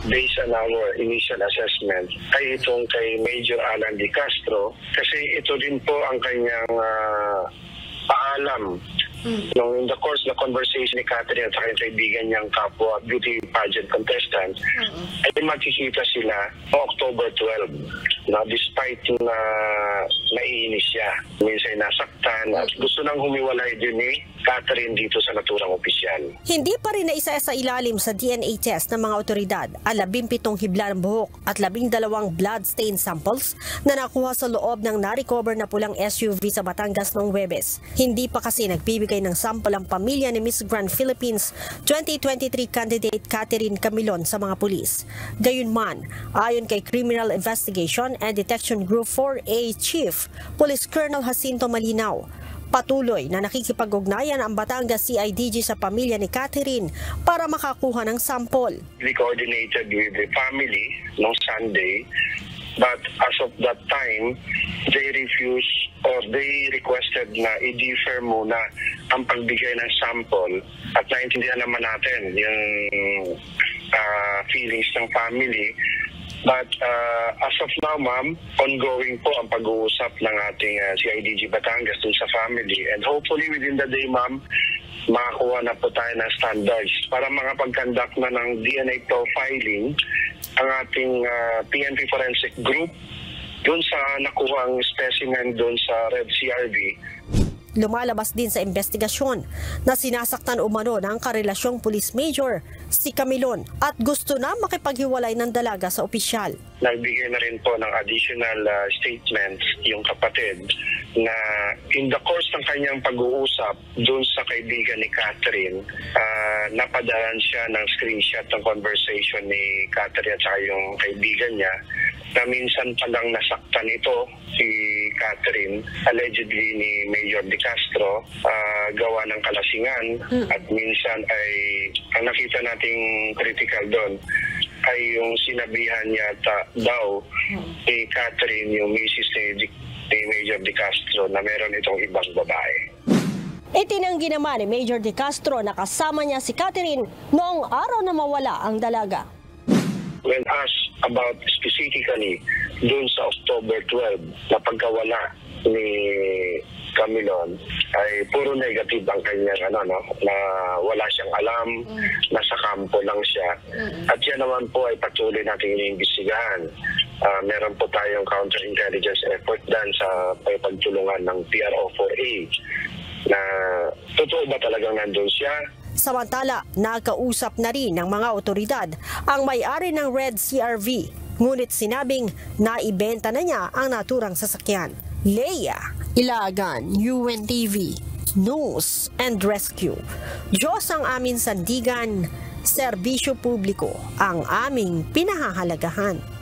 based on our initial assessment, ay itong kay Major Alan De Castro kasi ito din po ang kanyang paalam. In the course ng conversation ni Catherine at yung kaibigan niyang kapwa beauty pageant contestant, ay makikita sila October 12. Despite na naiinis siya, minsan nasaktan at gusto nang humiwalay din ni Catherine dito sa naturang opisyal. Hindi pa rin naisa sa ilalim sa DNA test ng mga otoridad ang 17 hibla ng buhok at 12 blood stain samples na nakuha sa loob ng na-recover na pulang SUV sa Batangas noong Huwebes. Hindi pa kasi nagbibigay ng sample ang pamilya ni Miss Grand Philippines 2023 candidate Catherine Camilon sa mga pulis. Gayunman, ayon kay Criminal Investigation and Detection Group 4A Chief Police Colonel Jacinto Malinaw, patuloy na nakikipag-ugnayan ang Batangas CIDG sa pamilya ni Catherine para makakuha ng sample. We coordinated with the family noong Sunday, but as of that time, they refused or they requested na i-defer muna ang pagbigay ng sample at naintindihan naman natin yung feelings ng family. But as of now, ma'am, ongoing po ang pag-uusap ng ating CIDG Batangas dun sa family. And hopefully within the day, ma'am, makakuha na po tayo ng standards para makapag-conduct na ng DNA profiling ang ating PNP Forensic Group dun sa nakuhang specimen dun sa Red CRV. Lumalabas din sa investigasyon na sinasaktan umano ng karelasyong police major si Camilon at gusto na makipaghiwalay ng dalaga sa opisyal. Nagbigay na rin po ng additional statements yung kapatid na in the course ng kanyang pag-uusap doon sa kaibigan ni Catherine, napadalan siya ng screenshot ng conversation ni Catherine at saka yung kaibigan niya na minsan palang nasaktan ito si Catherine, allegedly ni Major De Castro, gawa ng kalasingan at minsan ay ang nakita nating critical doon ay yung sinabihan niya daw ni Catherine, yung misis ni Major De Castro, na meron itong ibang babae. Itinanggi naman ni Major De Castro na kasama niya si Catherine noong araw na mawala ang dalaga. When asked about specifically doon sa October 12 na pagkawala ni Camilon, ay puro negative ang kanyang na wala siyang alam, nasa kampo lang siya. At yan naman po ay patuloy natin iniimbestigahan. Meron po tayong counterintelligence effort dan sa pagtulungan ng PRO4A na totoo ba talagang nandun siya. Samantala, nakausap na rin ng mga otoridad ang may-ari ng Red CRV, ngunit sinabing naibenta na niya ang naturang sasakyan. Leia Ilagan, UNTV, News and Rescue. Diyos ang aming sandigan, serbisyo publiko ang aming pinahahalagahan.